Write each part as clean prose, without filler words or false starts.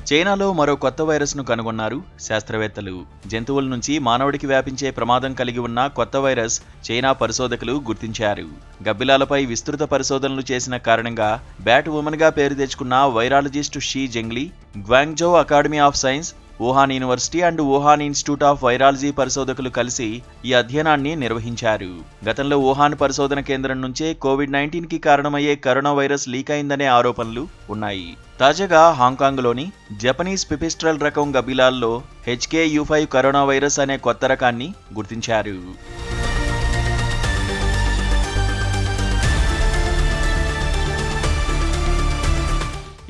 చైనాలో మరో కొత్త వైరస్ను కనుగొన్నారు శాస్త్రవేత్తలు. జంతువుల నుంచి మానవుడికి వ్యాపించే ప్రమాదం కలిగి ఉన్న కొత్త వైరస్ చైనా పరిశోధకులు గుర్తించారు. గబ్బిలాలపై విస్తృత పరిశోధనలు చేసిన కారణంగా బ్యాట్ ఉమెన్గా పేరు తెచ్చుకున్న virologist she Zhengli, Guangzhou academy of science, Wuhan university and Wuhan institute of virology పరిశోధకులు కలిసి ఈ అధ్యయనాన్ని నిర్వహించారు. గతంలో వుహాన్ పరిశోధన కేంద్రం నుంచే కోవిడ్-19కి కారణమయ్యే కరోనా వైరస్ లీక్ అయిందనే ఆరోపణలు ఉన్నాయి. తాజాగా హాంకాంగ్లోని జపనీస్ పిపిస్ట్రల్ రకం గబ్బిలాల్లో HKU5 కరోనా వైరస్ అనే కొత్త రకాన్ని గుర్తించారు.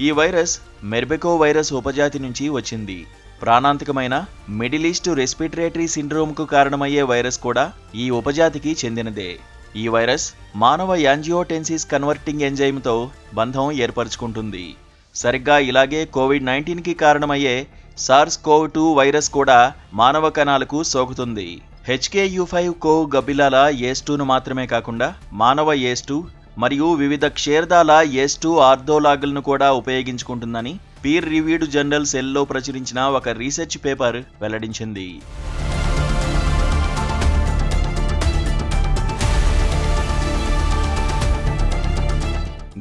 ఈ వైరస్ మెర్బెకో వైరస్ ఉపజాతి నుంచి వచ్చింది. ప్రాణాంతకమైన మిడిల్ ఈస్ట్ రెస్పిరేటరీ సిండ్రోమ్కు కారణమయ్యే వైరస్ కూడా ఈ ఉపజాతికి చెందినదే. ఈ వైరస్ మానవ యాంజియోటెన్సిస్ కన్వర్టింగ్ ఎంజైమ్తో బంధం ఏర్పరచుకుంటుంది. సరిగ్గా ఇలాగే కోవిడ్-19కి కారణమయ్యే SARS-CoV-2 వైరస్ కూడా మానవ కణాలకు సోకుతుంది. HKU5 కోవ్ గబ్బిలాల ఏస్2ను మాత్రమే కాకుండా మానవ ఏస్2 మరియు వివిధ క్షీరదాల ఏస్2 ఆర్థోలాగులను కూడా ఉపయోగించుకుంటుందని పీర్ రివ్యూడ్ జర్నల్ సెల్లో ప్రచురించిన ఒక రీసెర్చ్ పేపర్ వెల్లడించింది.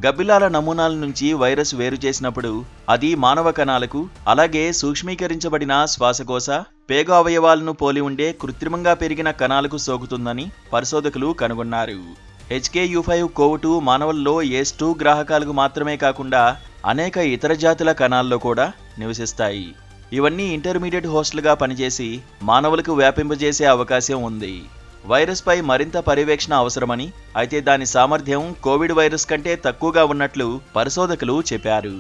గబ్బిలాల నమూనాల నుంచి వైరస్ వేరు చేసినప్పుడు అది మానవ కణాలకు, అలాగే సూక్ష్మీకరించబడిన శ్వాసకోశ, పేగు అవయవాలను పోలి ఉండే కృత్రిమంగా పెరిగిన కణాలకు సోకుతుందని పరిశోధకులు కనుగొన్నారు. HKU5-CoV-2 మానవుల్లో ఏస్2 గ్రాహకాలకు మాత్రమే కాకుండా అనేక ఇతర జాతుల కణాల్లో కూడా నివసిస్తాయి. ఇవన్నీ ఇంటర్మీడియట్ హోస్టులుగా పనిచేసి మానవులకు వ్యాపింపజేసే అవకాశం ఉంది. వైరస్పై మరింత పర్యవేక్షణ అవసరమని, అయితే దాని సామర్థ్యం కోవిడ్ వైరస్ కంటే తక్కువగా ఉన్నట్లు పరిశోధకులు చెప్పారు.